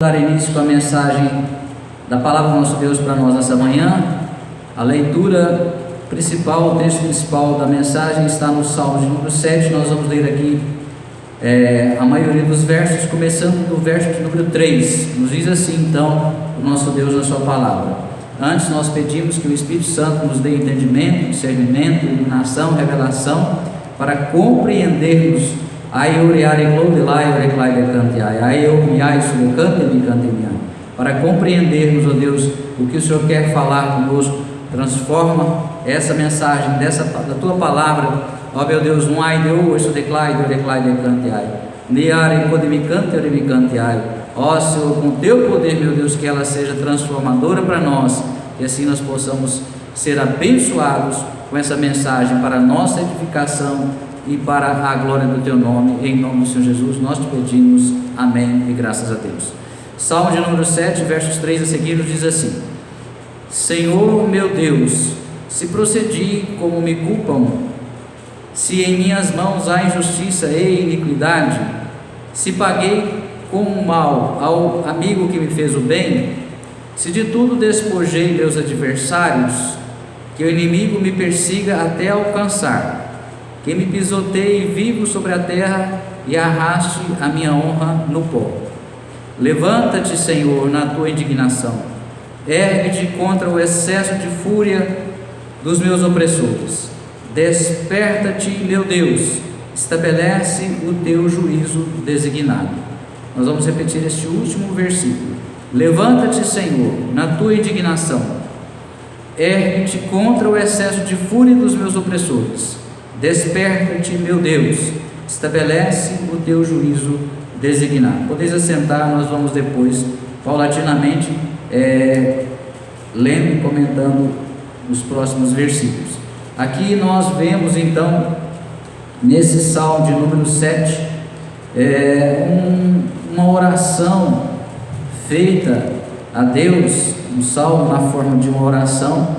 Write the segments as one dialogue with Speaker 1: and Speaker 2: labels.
Speaker 1: Dar início com a mensagem da palavra do nosso Deus para nós nessa manhã. A leitura principal, o texto principal da mensagem está no Salmo de número 7. Nós vamos ler aqui a maioria dos versos, começando do verso de número 3. Nos diz assim então o nosso Deus na sua palavra: antes nós pedimos que o Espírito Santo nos dê entendimento, discernimento, iluminação, revelação, para compreendermos para compreendermos, ó Deus, o que o Senhor quer falar conosco. Transforma essa mensagem da tua palavra, ó meu Deus, no ai de hoje, ó Senhor, com teu poder, meu Deus, que ela seja transformadora para nós, e assim nós possamos ser abençoados com essa mensagem para a nossa edificação e para a glória do teu nome. Em nome do Senhor Jesus nós te pedimos, amém e graças a Deus. Salmo de número 7, versos 3 a seguir, nos diz assim: Senhor meu Deus, se procedi como me culpam, se em minhas mãos há injustiça e iniquidade, se paguei com o mal ao amigo que me fez o bem, se de tudo despojei meus adversários, que o inimigo me persiga até alcançar, que me pisoteie vivo sobre a terra e arraste a minha honra no pó. Levanta-te, Senhor, na tua indignação, ergue-te contra o excesso de fúria dos meus opressores. Desperta-te, meu Deus, estabelece o teu juízo designado. Nós vamos repetir este último versículo. Levanta-te, Senhor, na tua indignação, ergue-te contra o excesso de fúria dos meus opressores. Desperta-te, meu Deus, estabelece o teu juízo designado. Podeis assentar, nós vamos depois, paulatinamente, lendo e comentando os próximos versículos. Aqui nós vemos então, nesse Salmo de número 7, uma oração feita a Deus, um salmo na forma de uma oração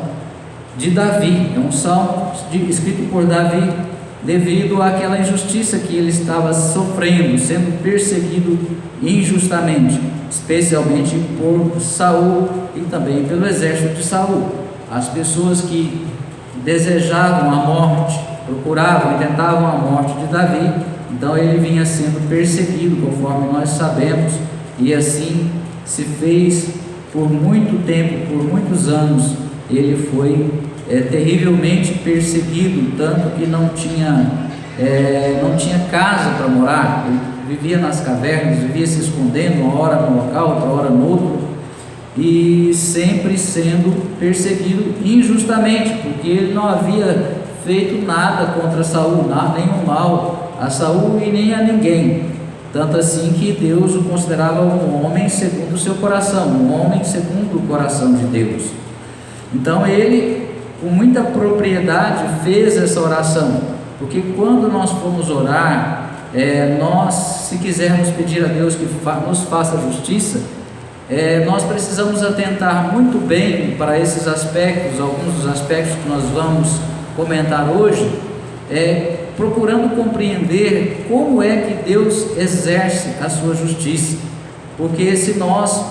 Speaker 1: de Davi. É um salmo escrito por Davi devido àquela injustiça que ele estava sofrendo, sendo perseguido injustamente, especialmente por Saul e também pelo exército de Saul. As pessoas que desejavam a morte, procuravam e tentavam a morte de Davi, então ele vinha sendo perseguido, conforme nós sabemos, e assim se fez por muito tempo, por muitos anos. Ele foi terrivelmente perseguido, tanto que não tinha casa para morar. Ele vivia nas cavernas, vivia se escondendo, uma hora num local, outra hora no outro, e sempre sendo perseguido injustamente, porque ele não havia feito nada contra Saul, nenhum mal a Saul e nem a ninguém, tanto assim que Deus o considerava um homem segundo o seu coração, um homem segundo o coração de Deus. Então ele, com muita propriedade, fez essa oração, porque quando nós formos orar, nós, se quisermos pedir a Deus que nos faça justiça, nós precisamos atentar muito bem para esses aspectos, alguns dos aspectos que nós vamos comentar hoje, procurando compreender como é que Deus exerce a sua justiça, porque se nós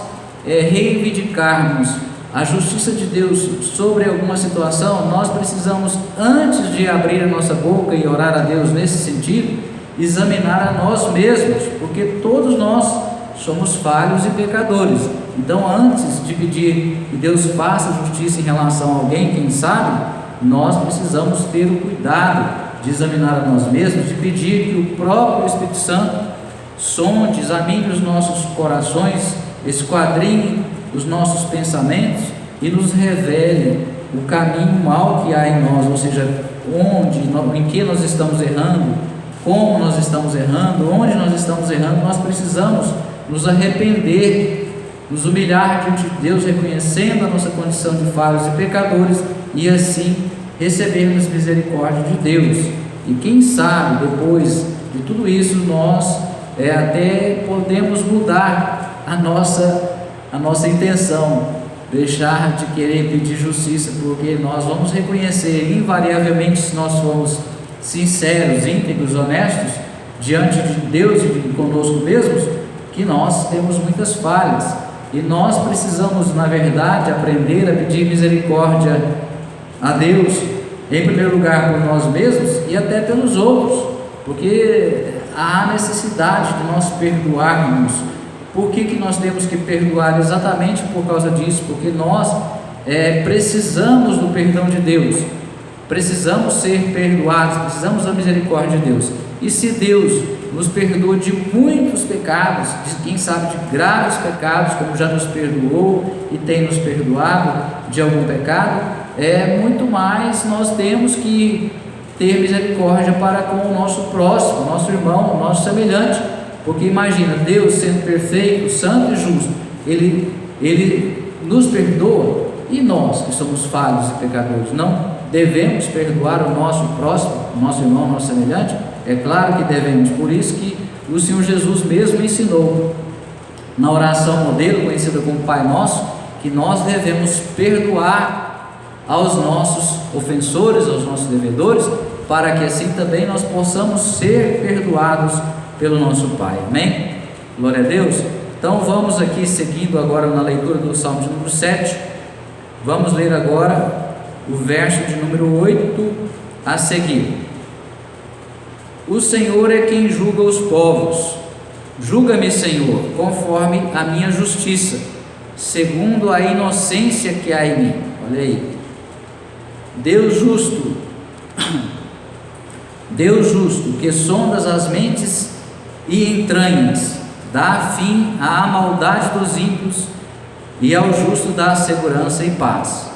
Speaker 1: reivindicarmos a justiça de Deus sobre alguma situação, nós precisamos, antes de abrir a nossa boca e orar a Deus nesse sentido, examinar a nós mesmos, porque todos nós somos falhos e pecadores. Então, antes de pedir que Deus faça justiça em relação a alguém, quem sabe, nós precisamos ter o cuidado de examinar a nós mesmos, de pedir que o próprio Espírito Santo sonde, examine os nossos corações, esquadrinhe os nossos pensamentos e nos revele o caminho mau que há em nós, ou seja, em que nós estamos errando, como nós estamos errando, onde nós estamos errando. Nós precisamos nos arrepender, nos humilhar diante de Deus, reconhecendo a nossa condição de falhos e pecadores, e assim recebermos misericórdia de Deus. E quem sabe, depois de tudo isso, nós até podemos mudar a nossa intenção, deixar de querer pedir justiça, porque nós vamos reconhecer invariavelmente, se nós formos sinceros, íntegros, honestos diante de Deus e conosco mesmos, que nós temos muitas falhas e nós precisamos, na verdade, aprender a pedir misericórdia a Deus, em primeiro lugar por nós mesmos e até pelos outros, porque há necessidade de nós perdoarmos. Por que nós temos que perdoar? Exatamente por causa disso, porque nós precisamos do perdão de Deus, precisamos ser perdoados, precisamos da misericórdia de Deus. E se Deus nos perdoa de muitos pecados, quem sabe de graves pecados, como já nos perdoou e tem nos perdoado de algum pecado, muito mais nós temos que ter misericórdia para com o nosso próximo, nosso irmão, nosso semelhante, porque imagina, Deus sendo perfeito, santo e justo, Ele nos perdoa, e nós que somos falhos e pecadores, não devemos perdoar o nosso próximo, o nosso irmão, o nosso semelhante? É claro que devemos. Por isso que o Senhor Jesus mesmo ensinou na oração modelo, conhecida como Pai Nosso, que nós devemos perdoar aos nossos ofensores, aos nossos devedores, para que assim também nós possamos ser perdoados pelo nosso Pai. Amém? Glória a Deus. Então vamos aqui seguindo agora na leitura do Salmo de número 7. Vamos ler agora o verso de número 8 a seguir. O Senhor é quem julga os povos. Julga-me, Senhor, conforme a minha justiça, segundo a inocência que há em mim. Olha aí. Deus justo, que sondas as mentes e entranhas, dá fim à maldade dos ímpios e ao justo dá segurança e paz.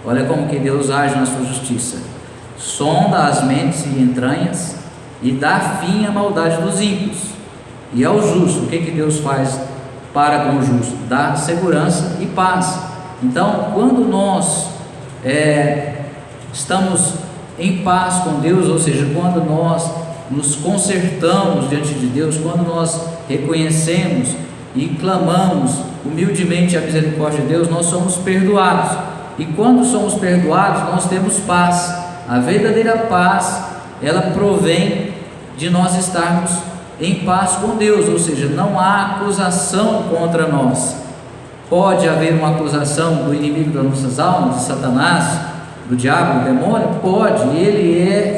Speaker 1: Olha como que Deus age na sua justiça. Sonda as mentes e entranhas e dá fim à maldade dos ímpios e ao justo. O que Deus faz para com o justo? Dá segurança e paz. Então, quando nós estamos em paz com Deus, ou seja, quando nós nos consertamos diante de Deus, quando nós reconhecemos e clamamos humildemente a misericórdia de Deus, nós somos perdoados. E quando somos perdoados, nós temos paz. A verdadeira paz, ela provém de nós estarmos em paz com Deus, ou seja, não há acusação contra nós. Pode haver uma acusação do inimigo das nossas almas, de Satanás, do diabo, do demônio? Pode,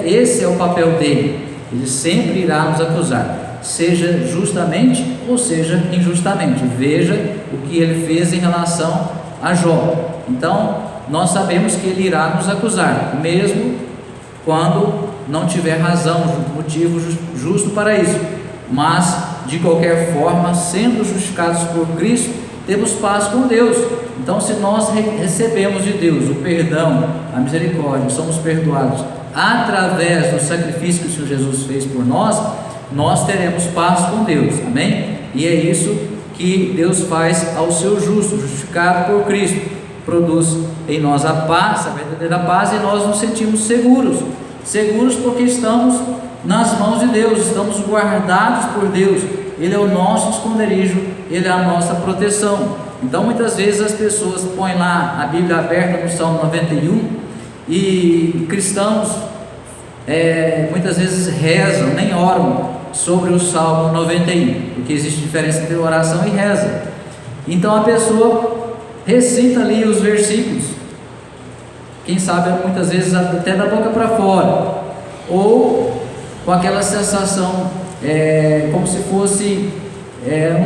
Speaker 1: esse é o papel dele. Ele sempre irá nos acusar, seja justamente ou seja injustamente. Veja o que ele fez em relação a Jó. Então, nós sabemos que ele irá nos acusar, mesmo quando não tiver razão, motivo justo para isso. Mas, de qualquer forma, sendo justificados por Cristo, temos paz com Deus. Então, se nós recebemos de Deus o perdão, a misericórdia, somos perdoados através do sacrifício que o Senhor Jesus fez por nós, nós teremos paz com Deus. Amém? E é isso que Deus faz ao seu justo, justificado por Cristo. Produz em nós a paz, a verdadeira paz, e nós nos sentimos seguros porque estamos nas mãos de Deus, estamos guardados por Deus. Ele é o nosso esconderijo, Ele é a nossa proteção. Então muitas vezes as pessoas põem lá a Bíblia aberta no Salmo 91 e cristãos muitas vezes rezam, nem oram sobre o Salmo 91, porque existe diferença entre oração e reza. Então a pessoa recita ali os versículos, quem sabe muitas vezes até da boca para fora, ou com aquela sensação como se fosse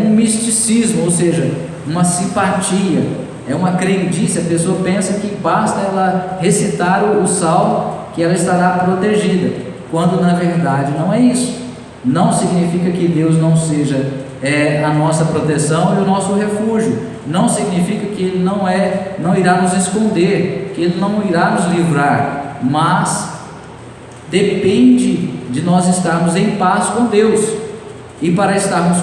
Speaker 1: um misticismo, ou seja, uma simpatia, uma crendice. A pessoa pensa que basta ela recitar o salmo que ela estará protegida, quando na verdade não é isso. Não significa que Deus não seja a nossa proteção e o nosso refúgio. Não significa que Ele não irá nos esconder, que Ele não irá nos livrar, mas depende de nós estarmos em paz com Deus. E para estarmos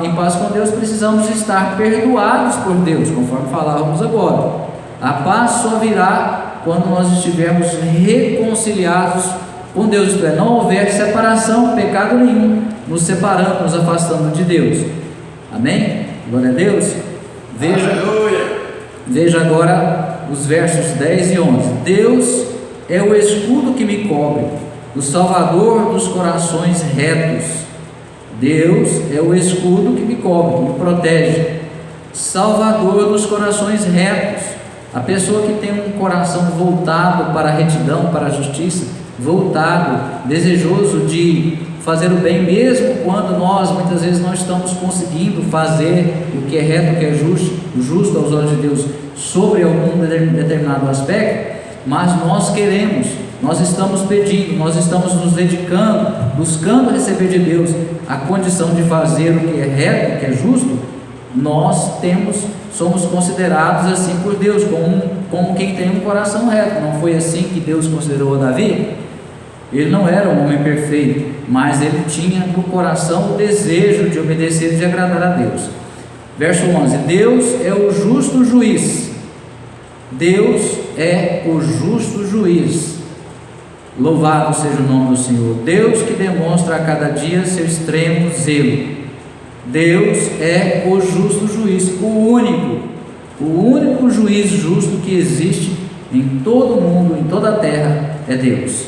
Speaker 1: em paz com Deus, precisamos estar perdoados por Deus, conforme falávamos agora. A paz só virá quando nós estivermos reconciliados com Deus, isto é, não houver separação, pecado nenhum, nos separando, nos afastando de Deus. Amém? Glória a Deus. Veja agora os versos 10 e 11. Deus é o escudo que me cobre, o Salvador dos corações retos. Deus é o escudo que me cobre, que protege, Salvador dos corações retos. A pessoa que tem um coração voltado para a retidão, para a justiça, voltado, desejoso de fazer o bem, mesmo quando nós muitas vezes não estamos conseguindo fazer o que é reto, o que é justo aos olhos de Deus sobre algum determinado aspecto, mas nós queremos, nós estamos pedindo, nós estamos nos dedicando, buscando receber de Deus a condição de fazer o que é reto, o que é justo. Nós somos considerados assim por Deus, como quem tem um coração reto. Não foi assim que Deus considerou a Davi? Ele não era um homem perfeito, mas ele tinha no coração o desejo de obedecer e de agradar a Deus. Verso 11: Deus é o justo juiz. Deus é o justo juiz. Louvado seja o nome do Senhor. Deus que demonstra a cada dia seu extremo zelo. Deus é o justo juiz, o único juiz justo que existe em todo o mundo, em toda a terra, é Deus.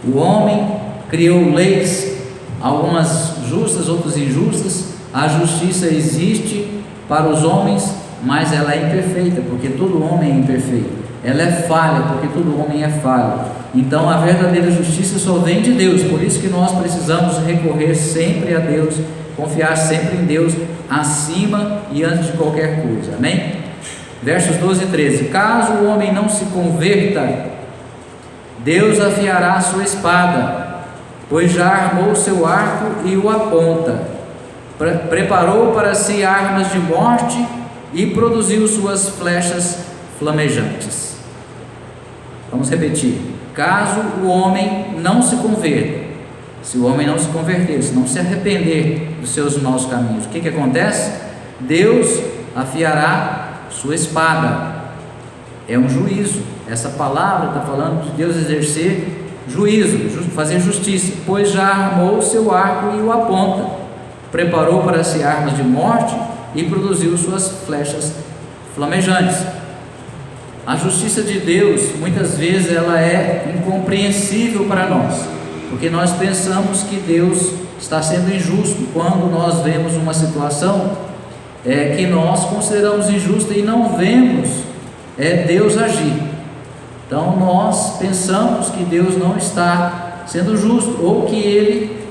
Speaker 1: O homem criou leis, algumas justas, outras injustas. A justiça existe para os homens, mas ela é imperfeita, porque todo homem é imperfeito. Ela é falha, porque todo homem é falho. Então a verdadeira justiça só vem de Deus. Por isso que nós precisamos recorrer sempre a Deus, confiar sempre em Deus, acima e antes de qualquer coisa. Amém? Versos 12 e 13: Caso o homem não se converta, Deus afiará a sua espada, pois já armou o seu arco e o aponta. Preparou para si armas de morte e produziu suas flechas flamejantes. Vamos repetir: caso o homem não se converta, se o homem não se converter, se não se arrepender dos seus maus caminhos, o que acontece? Deus afiará sua espada. É um juízo. Essa palavra está falando de Deus exercer juízo, fazer justiça, pois já armou o seu arco e o aponta. Preparou para si armas de morte e produziu suas flechas flamejantes. A justiça de Deus, muitas vezes, ela é incompreensível para nós, porque nós pensamos que Deus está sendo injusto quando nós vemos uma situação que nós consideramos injusta e não vemos Deus agir. Então nós pensamos que Deus não está sendo justo, ou que Ele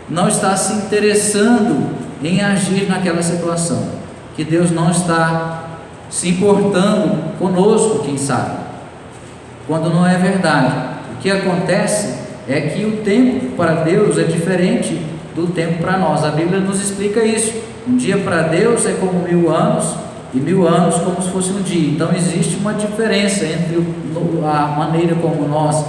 Speaker 1: não está se interessando em agir naquela situação, que Deus não está se importando conosco, quem sabe, quando não é verdade. O que acontece é que o tempo para Deus é diferente do tempo para nós. A Bíblia nos explica isso. Um dia para Deus é como 1000 anos, e 1000 anos como se fosse um dia. Então existe uma diferença entre a maneira como nós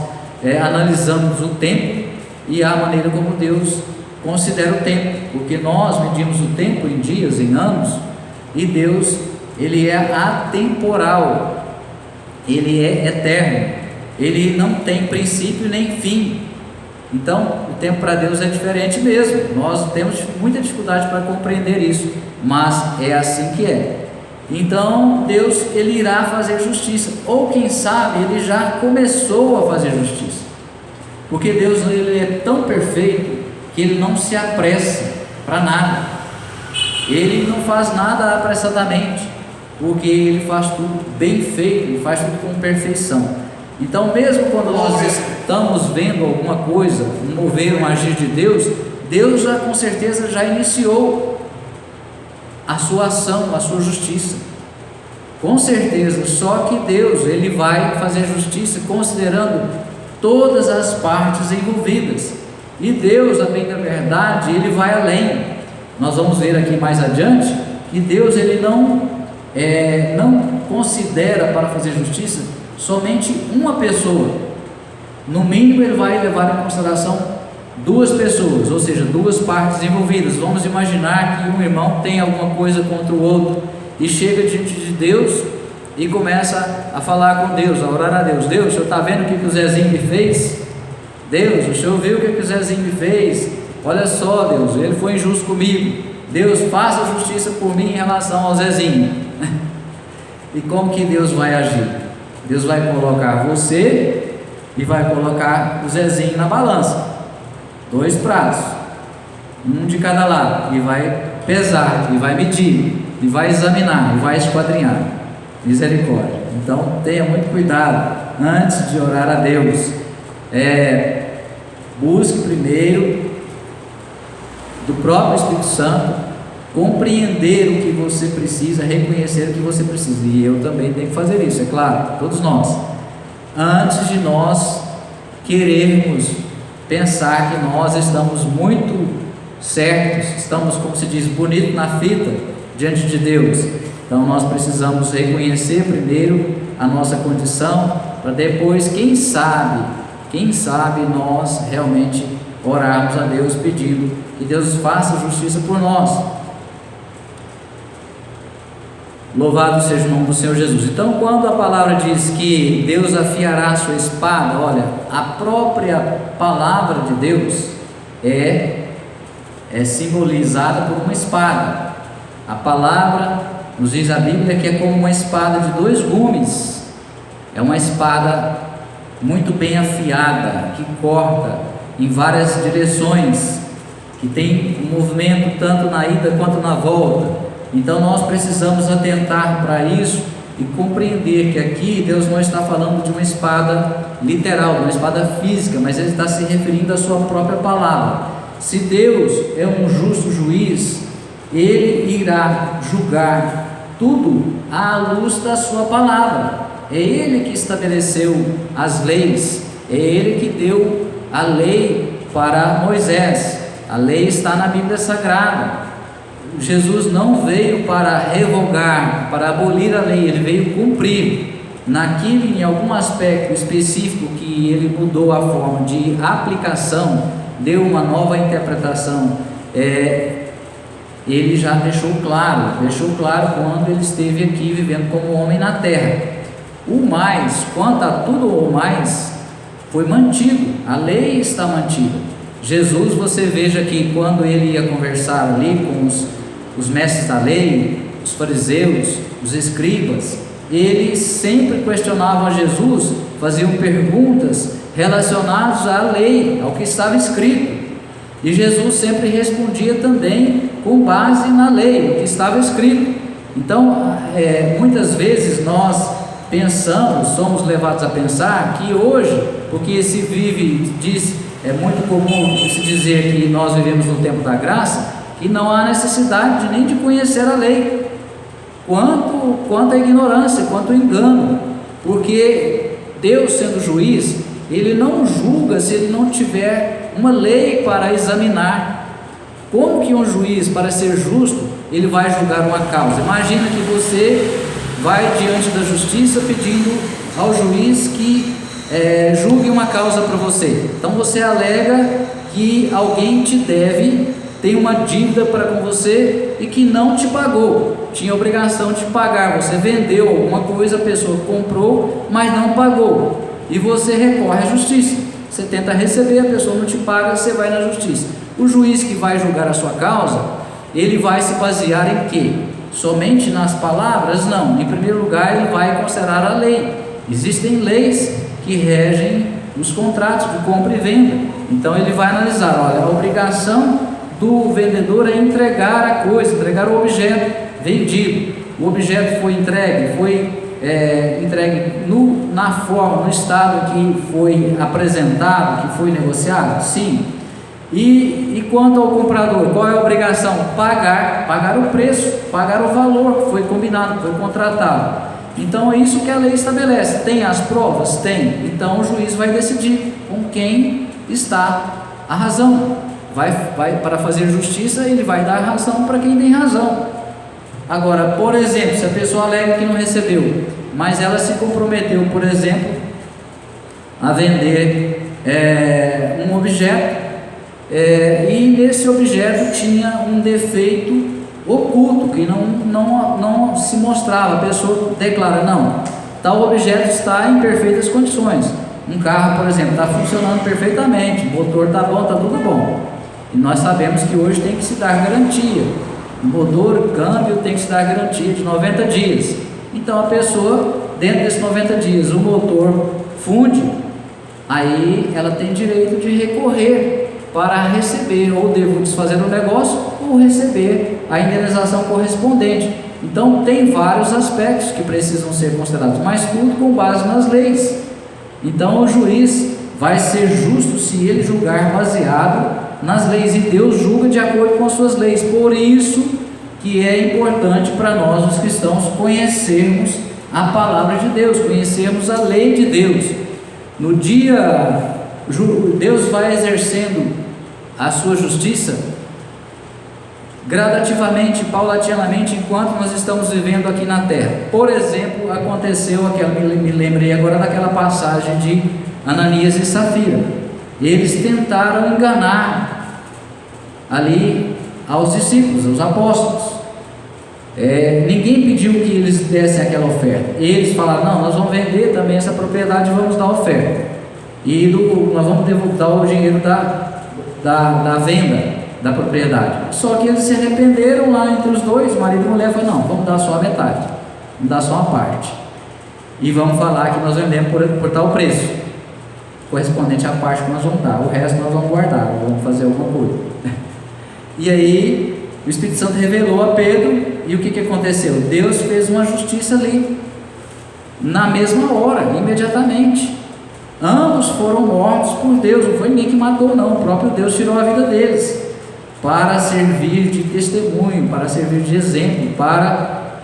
Speaker 1: analisamos o tempo e a maneira como Deus considera o tempo, porque nós medimos o tempo em dias, em anos, e Deus, Ele é atemporal, Ele é eterno, Ele não tem princípio nem fim. Então o tempo para Deus é diferente mesmo. Nós temos muita dificuldade para compreender isso, mas é assim que é. Então Deus, Ele irá fazer justiça, ou quem sabe Ele já começou a fazer justiça, porque Deus, Ele é tão perfeito que Ele não se apressa para nada. Ele não faz nada apressadamente, porque Ele faz tudo bem feito, Ele faz tudo com perfeição. Então mesmo quando nós estamos vendo alguma coisa, um mover, um agir de Deus, Deus já com certeza já iniciou a sua ação, a sua justiça, com certeza. Só que Deus, Ele vai fazer justiça considerando todas as partes envolvidas, e Deus, a bem da verdade, Ele vai além. Nós vamos ver aqui mais adiante que Deus, Ele não considera para fazer justiça somente uma pessoa. No mínimo Ele vai levar em consideração 2 pessoas, ou seja, 2 partes envolvidas. Vamos imaginar que um irmão tem alguma coisa contra o outro e chega diante de Deus e começa a falar com Deus, a orar a Deus: Deus, o Senhor está vendo o que o Zezinho me fez? Deus, o Senhor viu o que o Zezinho me fez? Olha só, Deus, ele foi injusto comigo. Deus, faça justiça por mim em relação ao Zezinho. E como que Deus vai agir? Deus vai colocar você e vai colocar o Zezinho na balança, 2 pratos, um de cada lado, e vai pesar, Ele vai medir, Ele vai examinar, Ele vai esquadrinhar. Misericórdia. Então tenha muito cuidado antes de orar a Deus. Busque primeiro do próprio Espírito Santo compreender o que você precisa, reconhecer o que você precisa. E eu também tenho que fazer isso, é claro, todos nós. Antes de nós querermos pensar que nós estamos muito certos, estamos, como se diz, bonito na fita diante de Deus. Então nós precisamos reconhecer primeiro a nossa condição, para depois, quem sabe nós realmente orarmos a Deus pedindo que Deus faça justiça por nós. Louvado seja o nome do Senhor Jesus. Então, quando a palavra diz que Deus afiará a sua espada, olha, a própria palavra de Deus é simbolizada por uma espada. A palavra, nos diz a Bíblia, que é como uma espada de 2 gumes. É uma espada muito bem afiada, que corta em várias direções, que tem um movimento tanto na ida quanto na volta. Então nós precisamos atentar para isso e compreender que aqui Deus não está falando de uma espada literal, de uma espada física, mas Ele está se referindo à sua própria palavra. Se Deus é um justo juiz, Ele irá julgar tudo à luz da sua palavra. É Ele que estabeleceu as leis, é Ele que deu a lei para Moisés. A lei está na Bíblia Sagrada. Jesus não veio para revogar, para abolir a lei, Ele veio cumprir. Naquilo, em algum aspecto específico que Ele mudou a forma de aplicação, deu uma nova interpretação, Ele já deixou claro quando Ele esteve aqui vivendo como homem na terra. O mais, quanto a tudo o mais, foi mantido, a lei está mantida. Jesus, você veja que quando Ele ia conversar ali com os mestres da lei, os fariseus, os escribas, eles sempre questionavam a Jesus, faziam perguntas relacionadas à lei, ao que estava escrito, e Jesus sempre respondia também com base na lei, o que estava escrito. Então, muitas vezes nós somos levados a pensar que hoje, porque se vive, é muito comum se dizer que nós vivemos no tempo da graça, que não há necessidade nem de conhecer a lei, quanto a ignorância, quanto o engano, porque Deus, sendo juiz, Ele não julga se Ele não tiver uma lei para examinar. Como que um juiz, para ser justo, ele vai julgar uma causa? Imagina que você vai diante da justiça pedindo ao juiz que julgue uma causa para você. Então você alega que alguém te deve, tem uma dívida para com você e que não te pagou, tinha obrigação de pagar. Você vendeu alguma coisa, a pessoa comprou, mas não pagou, e você recorre à justiça. Você tenta receber, a pessoa não te paga, você vai na justiça. O juiz que vai julgar a sua causa, ele vai se basear em quê? Somente nas palavras? Não. Em primeiro lugar, ele vai considerar a lei. Existem leis que regem os contratos de compra e venda. Então ele vai analisar, olha, a obrigação do vendedor é entregar a coisa, entregar o objeto vendido. O objeto foi entregue, na forma, no estado que foi apresentado, que foi negociado? Sim. E quanto ao comprador, qual é a obrigação? Pagar o preço, pagar o valor que foi combinado, foi contratado. Então é isso que a lei estabelece. Tem as provas? Tem. Então o juiz vai decidir com quem está a razão. Vai para fazer justiça, ele vai dar razão para quem tem razão. Agora, por exemplo, se a pessoa alega que não recebeu, mas ela se comprometeu, por exemplo, a vender um objeto, e nesse objeto tinha um defeito oculto, que não se mostrava. A pessoa declara, não, tal objeto está em perfeitas condições. Um carro, por exemplo, está funcionando perfeitamente, o motor está bom, está tudo bom. E nós sabemos que hoje tem que se dar garantia. O motor, o câmbio, tem que se dar garantia de 90 dias. Então a pessoa, dentro desses 90 dias, o motor funde, aí ela tem direito de recorrer para receber, ou devo desfazer o negócio, vão receber a indenização correspondente. Então tem vários aspectos que precisam ser considerados, mas tudo com base nas leis. Então o juiz vai ser justo se ele julgar baseado nas leis, e Deus julga de acordo com as suas leis. Por isso que é importante para nós, os cristãos, conhecermos a palavra de Deus, conhecermos a lei de Deus. No dia, Deus vai exercendo a sua justiça gradativamente, paulatinamente, enquanto nós estamos vivendo aqui na terra. Por exemplo, aconteceu me lembrei agora daquela passagem de Ananias e Safira. Eles tentaram enganar ali aos discípulos, aos apóstolos. Ninguém pediu que eles dessem aquela oferta. Eles falaram: não, nós vamos vender também essa propriedade e vamos dar oferta, e nós vamos devolver o dinheiro da venda da propriedade. Só que eles se arrependeram lá entre os dois, marido e mulher. Falaram: não, vamos dar só a metade, vamos dar só uma parte, e vamos falar que nós vendemos por tal preço, correspondente à parte que nós vamos dar, o resto nós vamos guardar, vamos fazer alguma coisa. E aí o Espírito Santo revelou a Pedro, e o que aconteceu? Deus fez uma justiça ali, na mesma hora, imediatamente. Ambos foram mortos por Deus, não foi ninguém que matou, não, o próprio Deus tirou a vida deles, para servir de testemunho, para servir de exemplo, para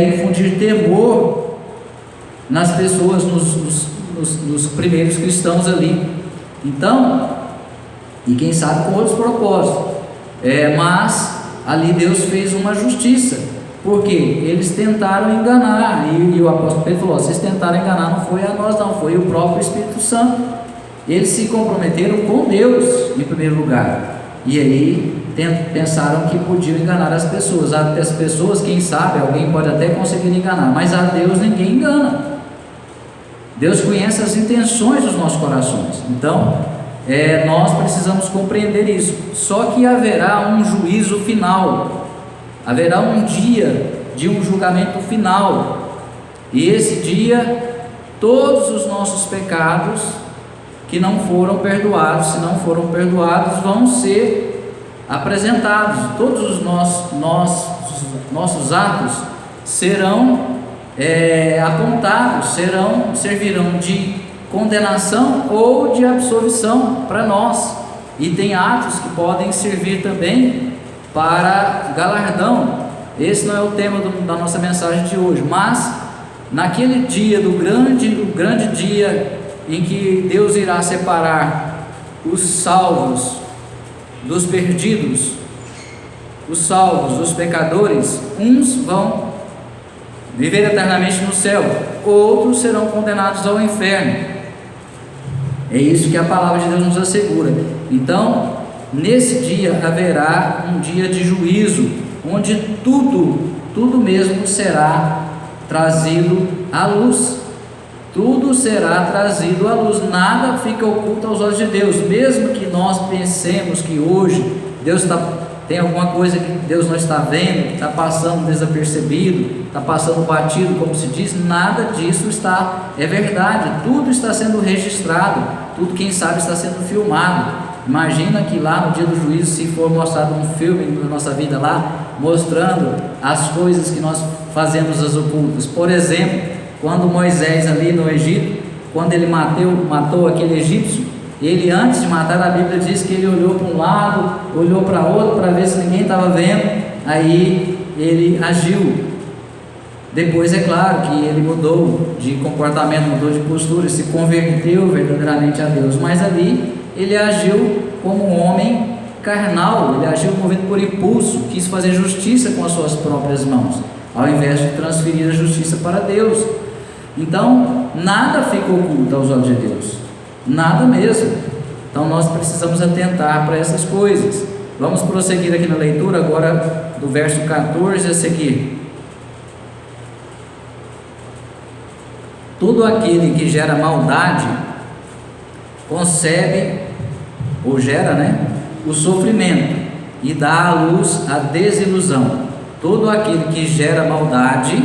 Speaker 1: infundir temor nas pessoas, nos primeiros cristãos ali. Então, e quem sabe com outros propósitos, mas ali Deus fez uma justiça, porque eles tentaram enganar, e o apóstolo Pedro falou: vocês tentaram enganar, não foi a nós não, foi o próprio Espírito Santo. Eles se comprometeram com Deus em primeiro lugar, e aí pensaram que podiam enganar as pessoas. As pessoas, quem sabe, alguém pode até conseguir enganar, mas a Deus ninguém engana. Deus conhece as intenções dos nossos corações. Então nós precisamos compreender isso. Só que haverá um juízo final, haverá um dia de um julgamento final, e esse dia todos os nossos pecados que não foram perdoados, se não foram perdoados, vão ser apresentados. Todos os nossos atos serão apontados, servirão de condenação ou de absolvição para nós. E tem atos que podem servir também para galardão. Esse não é o tema da nossa mensagem de hoje, mas naquele dia, do grande dia em que Deus irá separar os salvos dos perdidos, os salvos dos pecadores, uns vão viver eternamente no céu, outros serão condenados ao inferno. É isso que a palavra de Deus nos assegura. Então, nesse dia haverá um dia de juízo, onde tudo mesmo será trazido à luz. Tudo será trazido à luz, nada fica oculto aos olhos de Deus. Mesmo que nós pensemos que hoje tem alguma coisa que Deus não está vendo, que está passando desapercebido, está passando batido, como se diz, nada disso é verdade. Tudo está sendo registrado, tudo, quem sabe, está sendo filmado. Imagina que lá no dia do juízo, se for mostrado um filme da nossa vida lá, mostrando as coisas que nós fazemos as ocultas. Por exemplo, quando Moisés ali no Egito, quando ele matou aquele egípcio, ele, antes de matar, a Bíblia diz que ele olhou para um lado, olhou para outro, para ver se ninguém estava vendo, aí ele agiu. Depois, é claro que ele mudou de comportamento, mudou de postura, se converteu verdadeiramente a Deus, mas ali ele agiu como um homem carnal, ele agiu movido por impulso, quis fazer justiça com as suas próprias mãos, ao invés de transferir a justiça para Deus. Então, nada fica oculto aos olhos de Deus, nada mesmo. Então nós precisamos atentar para essas coisas. Vamos prosseguir aqui na leitura agora do verso 14 a seguir. Todo aquele que gera maldade concebe ou gera, o sofrimento, e dá à luz a desilusão. Todo aquele que gera maldade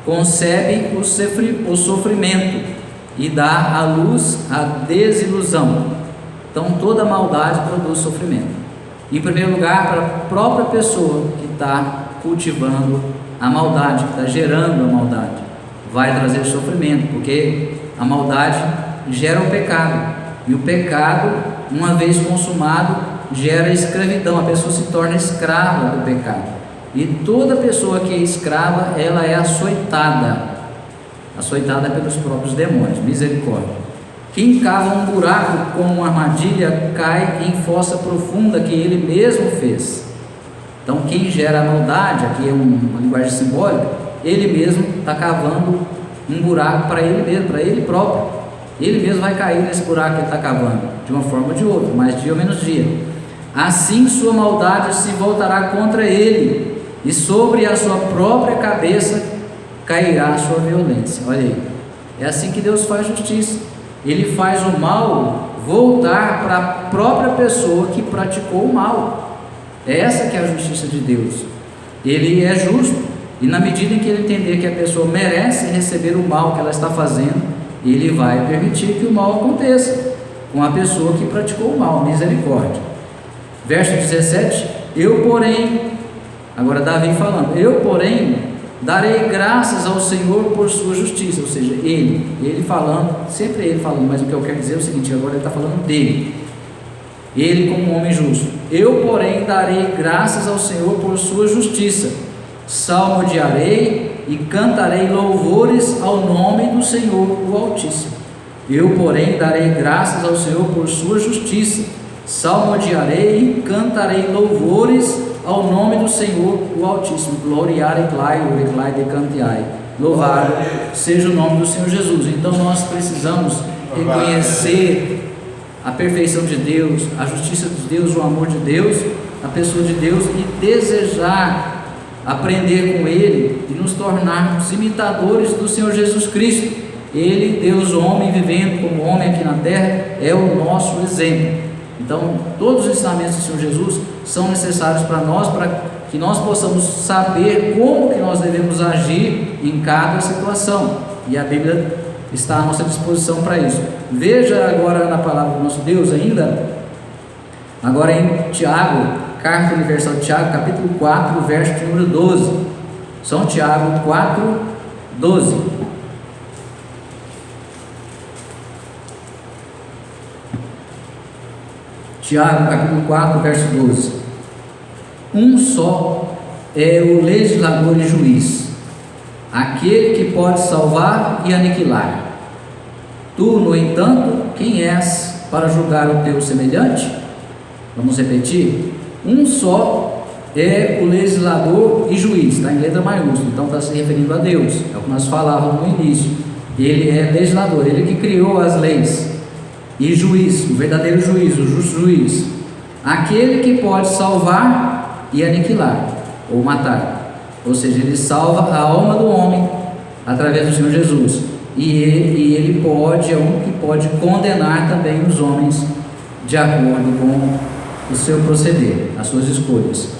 Speaker 1: concebe o sofrimento e dá à luz a desilusão. Então toda maldade produz sofrimento. Em primeiro lugar, para a própria pessoa que está cultivando a maldade, que está gerando a maldade, vai trazer sofrimento, porque a maldade gera o pecado, e o pecado, uma vez consumado, gera escravidão. A pessoa se torna escrava do pecado, e toda pessoa que é escrava, ela é açoitada pelos próprios demônios. Misericórdia. Quem cava um buraco com uma armadilha cai em fossa profunda que ele mesmo fez. Então quem gera a maldade, aqui é uma linguagem simbólica, ele mesmo está cavando um buraco para ele mesmo, para ele próprio. Ele mesmo vai cair nesse buraco que ele está cavando, de uma forma ou de outra, mais dia ou menos dia. Assim sua maldade se voltará contra ele, e sobre a sua própria cabeça cairá a sua violência. Olha aí, é assim que Deus faz justiça. Ele faz o mal voltar para a própria pessoa que praticou o mal. Essa que é a justiça de Deus. Ele é justo, e na medida em que ele entender que a pessoa merece receber o mal que ela está fazendo, ele vai permitir que o mal aconteça com a pessoa que praticou o mal. Misericórdia. Verso 17: eu porém, agora Davi falando, eu porém darei graças ao Senhor por sua justiça. Ou seja, ele falando, sempre ele falando, mas o que eu quero dizer é o seguinte, agora ele está falando dele, ele como um homem justo. Eu porém darei graças ao Senhor por sua justiça, salmodiarei e cantarei louvores ao nome do Senhor, o Altíssimo. Eu porém darei graças ao Senhor por sua justiça, salmodiarei e cantarei louvores ao nome do Senhor, o Altíssimo. Gloriar e de cantiai. Louvado seja o nome do Senhor Jesus. Então nós precisamos reconhecer a perfeição de Deus, a justiça de Deus, o amor de Deus, a pessoa de Deus, e desejar aprender com Ele e nos tornarmos imitadores do Senhor Jesus Cristo. Ele, Deus homem, vivendo como homem aqui na terra, é o nosso exemplo. Então todos os ensinamentos do Senhor Jesus são necessários para que nós possamos saber como que nós devemos agir em cada situação, e a Bíblia está à nossa disposição para isso. Veja agora na palavra do nosso Deus ainda, agora em Tiago, carta universal de Tiago, capítulo 4, verso de número 12. São Tiago 4, 12. Tiago, capítulo 4, verso 12. Um só é o legislador e juiz, aquele que pode salvar e aniquilar. Tu, no entanto, quem és para julgar o teu semelhante? Vamos repetir? Um só é o legislador e juiz, está em letra maiúscula, então está se referindo a Deus, é o que nós falávamos no início. Ele é legislador, ele que criou as leis, e juiz, o verdadeiro juiz, o justo juiz, aquele que pode salvar e aniquilar, ou matar, ou seja, ele salva a alma do homem através do Senhor Jesus, e ele pode, é o único que pode condenar também os homens de acordo com o seu proceder, as suas escolhas.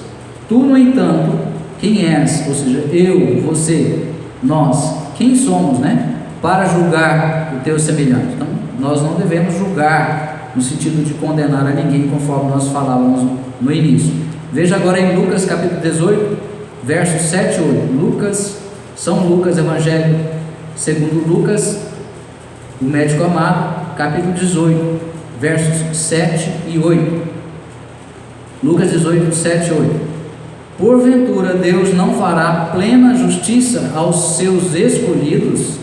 Speaker 1: Tu, no entanto, quem és? Ou seja, eu, você, nós, quem somos, para julgar o teu semelhante? Então, nós não devemos julgar no sentido de condenar a ninguém, conforme nós falávamos no início. Veja agora em Lucas capítulo 18, versos 7 e 8. São Lucas, Evangelho segundo Lucas, o médico amado, capítulo 18, versos 7 e 8. Lucas 18, 7 e 8. Porventura Deus não fará plena justiça aos seus escolhidos,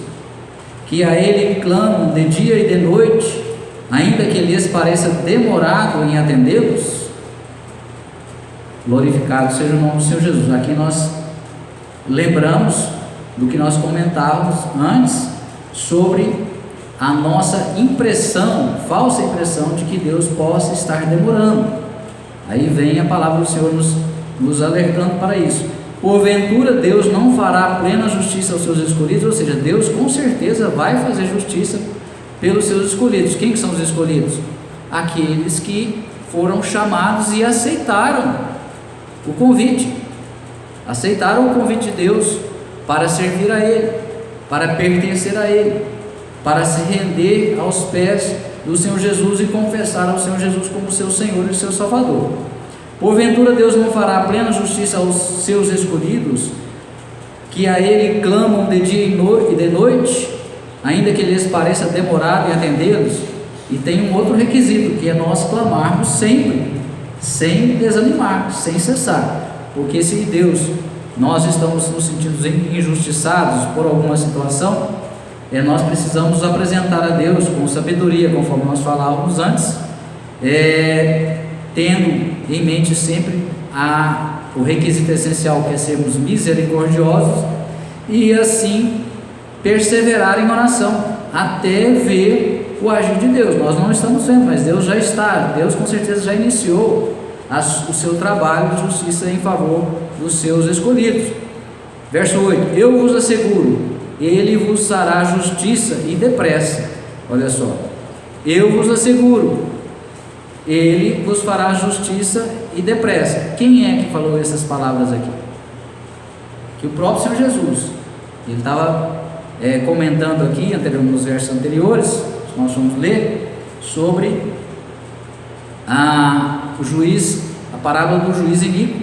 Speaker 1: que a Ele clamam de dia e de noite, ainda que lhes pareça demorado em atendê-los? Glorificado seja o nome do Senhor Jesus. Aqui nós lembramos do que nós comentávamos antes, sobre a nossa impressão, falsa impressão de que Deus possa estar demorando. Aí vem a palavra do Senhor nos alertando para isso. Porventura Deus não fará plena justiça aos seus escolhidos, ou seja, Deus com certeza vai fazer justiça pelos seus escolhidos. Quem que são os escolhidos? Aqueles que foram chamados e aceitaram o convite, aceitaram o convite de Deus para servir a Ele, para pertencer a Ele, para se render aos pés do Senhor Jesus e confessar ao Senhor Jesus como seu Senhor e seu Salvador. Porventura Deus não fará plena justiça aos seus escolhidos, que a Ele clamam de dia e de noite, ainda que lhes pareça demorado em atendê-los? E tem um outro requisito, que é nós clamarmos sempre, sem desanimar, sem cessar, porque se Deus, nós estamos nos sentindo injustiçados por alguma situação, nós precisamos nos apresentar a Deus com sabedoria, conforme nós falávamos antes, tendo em mente sempre o requisito essencial, que é sermos misericordiosos, e assim perseverar em oração, até ver o agir de Deus. Nós não estamos vendo, mas Deus já está, Deus com certeza já iniciou o seu trabalho de justiça em favor dos seus escolhidos. Verso 8: eu vos asseguro, Ele vos fará justiça e depressa. Olha só, eu vos asseguro, Ele vos fará justiça e depressa. Quem é que falou essas palavras aqui? Que o próprio Senhor Jesus. Ele estava comentando aqui, nos versos anteriores, nós vamos ler sobre o juiz, a parábola do juiz iníquo,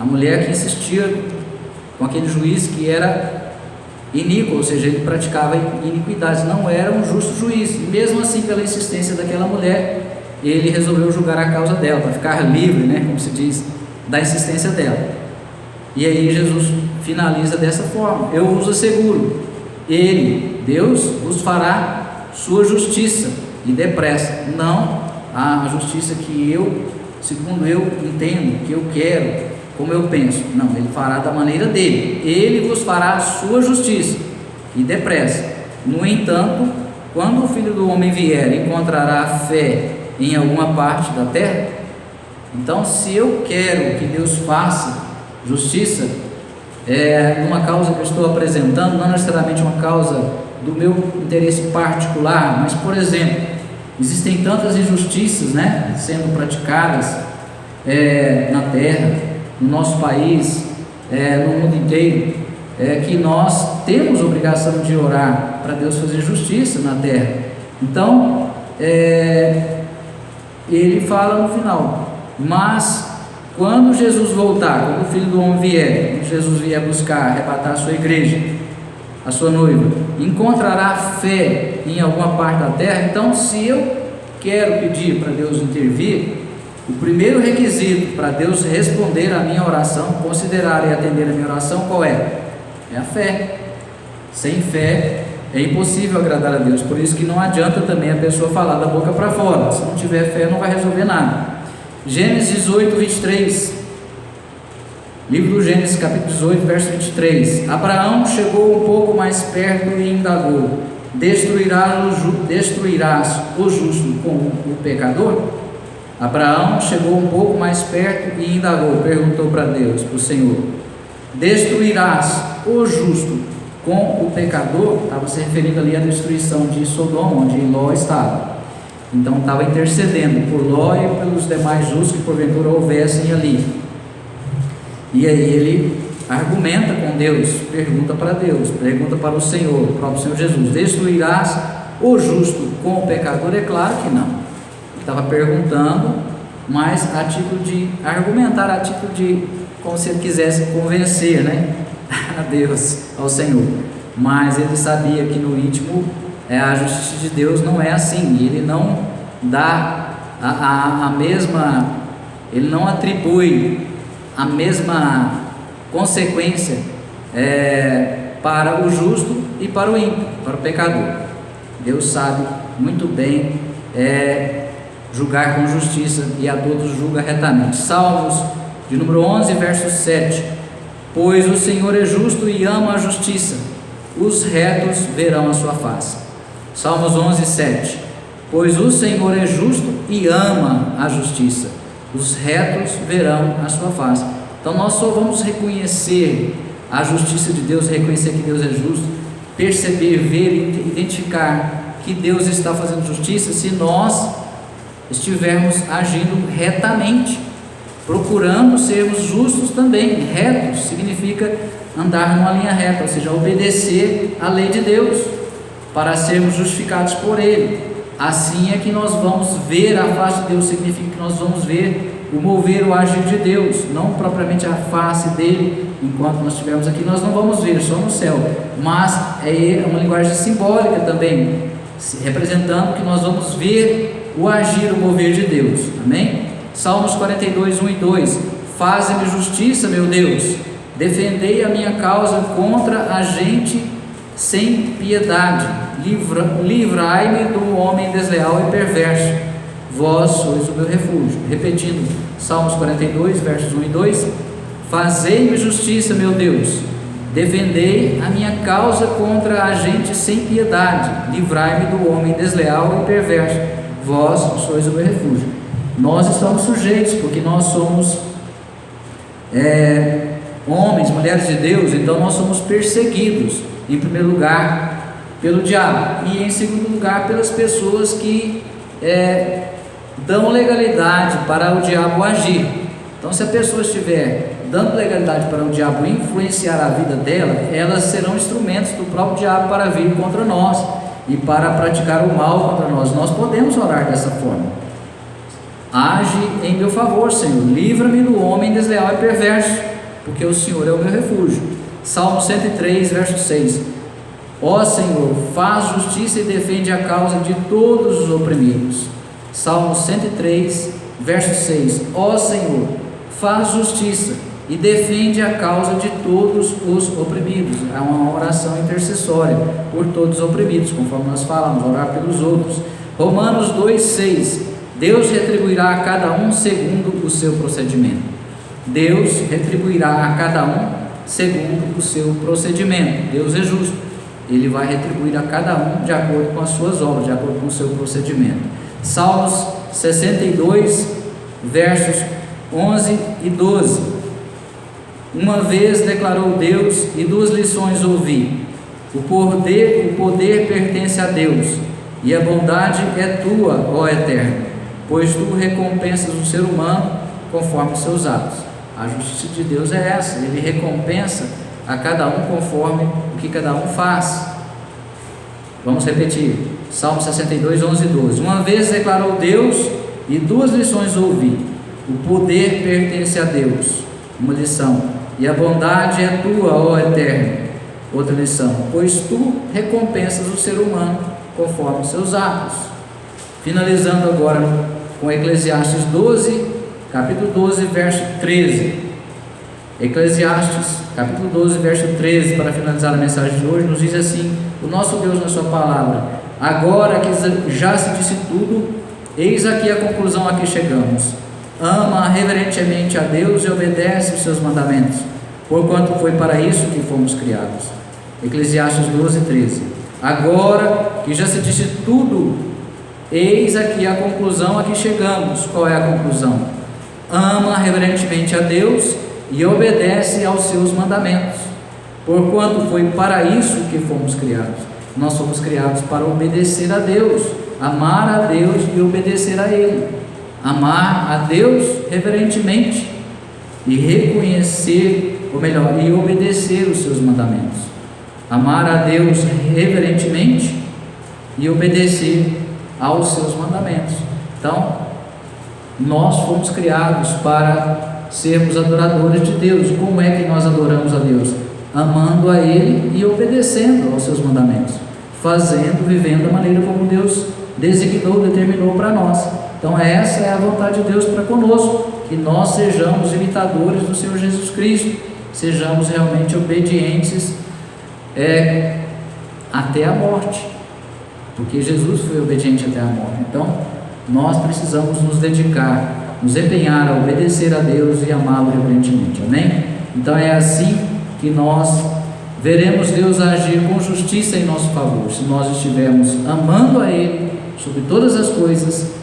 Speaker 1: a mulher que insistia com aquele juiz que era iníquo, ou seja, ele praticava iniquidades, não era um justo juiz, e mesmo assim, pela insistência daquela mulher, ele resolveu julgar a causa dela, para ficar livre, né, como se diz, da insistência dela. E aí Jesus finaliza dessa forma: eu vos asseguro, Ele, Deus, vos fará sua justiça e depressa, não a justiça que eu, segundo eu entendo, que eu quero, como eu penso, não, Ele fará da maneira dele. Ele vos fará a sua justiça e depressa. No entanto, quando o Filho do Homem vier, encontrará fé em alguma parte da terra? Então, se eu quero que Deus faça justiça numa causa que eu estou apresentando, não necessariamente uma causa do meu interesse particular, mas, por exemplo, existem tantas injustiças, né, sendo praticadas na terra, no nosso país, no mundo inteiro, que nós temos obrigação de orar para Deus fazer justiça na terra. Então, ele fala no final: mas quando Jesus voltar, quando o Filho do Homem vier, quando Jesus vier buscar, arrebatar a sua igreja, a sua noiva, encontrará fé em alguma parte da terra? Então, se eu quero pedir para Deus intervir, o primeiro requisito para Deus responder a minha oração, considerar e atender a minha oração, qual é? É a fé. Sem fé é impossível agradar a Deus. Por isso que não adianta também a pessoa falar da boca para fora. Se não tiver fé, não vai resolver nada. Gênesis 18, 23. Livro do Gênesis, capítulo 18, verso 23. Abraão chegou um pouco mais perto e indagou: destruirás o justo com o pecador? Abraão chegou um pouco mais perto e indagou, perguntou para Deus, para o Senhor: destruirás o justo com o pecador? Estava se referindo ali à destruição de Sodoma, onde Ló estava. Então estava intercedendo por Ló e pelos demais justos que porventura houvessem ali. E aí ele argumenta com Deus, pergunta para Deus, pergunta para o Senhor, o próprio Senhor Jesus: destruirás o justo com o pecador? É claro que não. Ele estava perguntando, mas a título de argumentar, a título de, como se ele quisesse convencer, né, a Deus, ao Senhor. Mas ele sabia que no íntimo a justiça de Deus não é assim, e ele não dá a mesma, ele não atribui a mesma consequência para o justo e para o ímpio, para o pecador. Deus sabe muito bem julgar com justiça, e a todos julga retamente. Salmos de número 11, verso 7: pois o Senhor é justo e ama a justiça, os retos verão a sua face. Salmos 11, 7: pois o Senhor é justo e ama a justiça, os retos verão a sua face. Então nós só vamos reconhecer a justiça de Deus, reconhecer que Deus é justo, perceber, ver e identificar que Deus está fazendo justiça, se nós estivermos agindo retamente, procurando sermos justos também. Retos significa andar numa linha reta, ou seja, obedecer à lei de Deus, para sermos justificados por Ele. Assim é que nós vamos ver a face de Deus, significa que nós vamos ver o mover, o agir de Deus, não propriamente a face dele. Enquanto nós estivermos aqui, nós não vamos ver, só no céu, mas é uma linguagem simbólica também, representando que nós vamos ver o agir, o mover de Deus. Amém? Salmos 42, 1 e 2: Faze-me justiça, meu Deus, defendei a minha causa contra a gente sem piedade, livrai-me do homem desleal e perverso, vós sois o meu refúgio. Repetindo, Salmos 42, versos 1 e 2: Fazei-me justiça, meu Deus, defendei a minha causa contra a gente sem piedade, livrai-me do homem desleal e perverso, vós sois o meu refúgio. Nós estamos sujeitos, porque nós somos homens, mulheres de Deus, então nós somos perseguidos, em primeiro lugar, pelo diabo, e em segundo lugar, pelas pessoas que dão legalidade para o diabo agir. Então, se a pessoa estiver dando legalidade para o diabo influenciar a vida dela, elas serão instrumentos do próprio diabo para vir contra nós e para praticar o mal contra nós. Nós podemos orar dessa forma: age em meu favor, Senhor, livra-me do homem desleal e perverso, porque o Senhor é o meu refúgio. Salmo 103, verso 6: Ó Senhor, faz justiça e defende a causa de todos os oprimidos. Salmo 103, verso 6: Ó Senhor, faz justiça e defende a causa de todos os oprimidos. É uma oração intercessória por todos os oprimidos, conforme nós falamos, orar pelos outros. Romanos 2, 6: Deus retribuirá a cada um segundo o seu procedimento. Deus retribuirá a cada um segundo o seu procedimento. Deus é justo, Ele vai retribuir a cada um de acordo com as suas obras, de acordo com o seu procedimento. Salmos 62, versos 11 e 12: Uma vez declarou Deus e duas lições ouvi: o poder pertence a Deus, e a bondade é tua, ó Eterno, pois tu recompensas o ser humano conforme os seus atos. A justiça de Deus é essa, Ele recompensa a cada um conforme o que cada um faz. Vamos repetir, Salmo 62, 11 e 12: Uma vez declarou Deus e duas lições ouvi: o poder pertence a Deus, uma lição, e a bondade é tua, ó Eterno, outra lição, pois tu recompensas o ser humano conforme os seus atos. Finalizando agora com Eclesiastes 12, capítulo 12, verso 13. Eclesiastes, capítulo 12, verso 13, para finalizar a mensagem de hoje, nos diz assim o nosso Deus na sua palavra: Agora que já se disse tudo, eis aqui a conclusão a que chegamos: ama reverentemente a Deus e obedece os seus mandamentos, porquanto foi para isso que fomos criados. Eclesiastes 12, 13. Agora que já se disse tudo, eis aqui a conclusão a que chegamos. Qual é a conclusão? Ama reverentemente a Deus e obedece aos seus mandamentos, porquanto foi para isso que fomos criados. Nós fomos criados para obedecer a Deus, amar a Deus e obedecer a Ele. Amar a Deus reverentemente e reconhecer, ou melhor, e obedecer os seus mandamentos. Amar a Deus reverentemente e obedecer aos seus mandamentos. Então, nós fomos criados para sermos adoradores de Deus. Como é que nós adoramos a Deus? Amando a Ele e obedecendo aos seus mandamentos, fazendo, vivendo da maneira como Deus designou, determinou para nós. Então essa é a vontade de Deus para conosco, que nós sejamos imitadores do Senhor Jesus Cristo, sejamos realmente obedientes até a morte, porque Jesus foi obediente até a morte. Então nós precisamos nos dedicar, nos empenhar a obedecer a Deus e amá-lo reverentemente. Amém? Então é assim que nós veremos Deus agir com justiça em nosso favor, se nós estivermos amando a Ele sobre todas as coisas,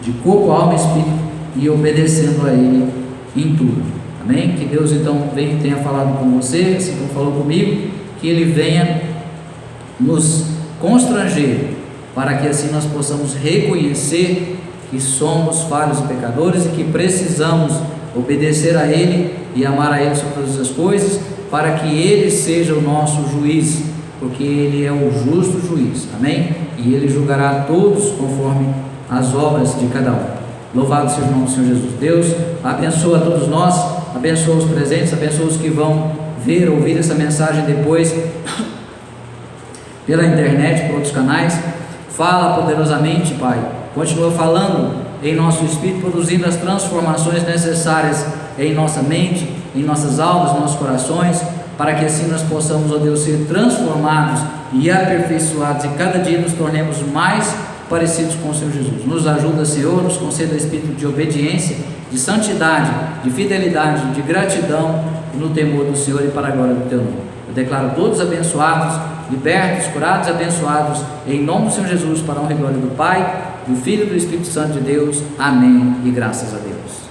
Speaker 1: de corpo, alma e espírito, e obedecendo a Ele em tudo. Amém? Que Deus então tenha falado com você, assim como falou comigo, que Ele venha nos constranger, para que assim nós possamos reconhecer que somos falhos e pecadores e que precisamos obedecer a Ele e amar a Ele sobre todas as coisas, para que Ele seja o nosso juiz, porque Ele é o justo juiz. Amém? E Ele julgará a todos conforme as obras de cada um. Louvado seja o nome do Senhor Jesus. Deus abençoa a todos nós, abençoa os presentes, abençoa os que vão ver, ouvir essa mensagem depois pela internet, por outros canais. Fala poderosamente, Pai, continua falando em nosso espírito, produzindo as transformações necessárias em nossa mente, em nossas almas, em nossos corações, para que assim nós possamos, ó Deus, ser transformados e aperfeiçoados, e cada dia nos tornemos mais parecidos com o Senhor Jesus. Nos ajuda, Senhor, nos conceda espírito de obediência, de santidade, de fidelidade, de gratidão, no temor do Senhor e para a glória do Teu nome. Eu declaro todos abençoados, libertos, curados, abençoados, em nome do Senhor Jesus, para a honra e glória do Pai, do Filho e do Espírito Santo de Deus. Amém e graças a Deus.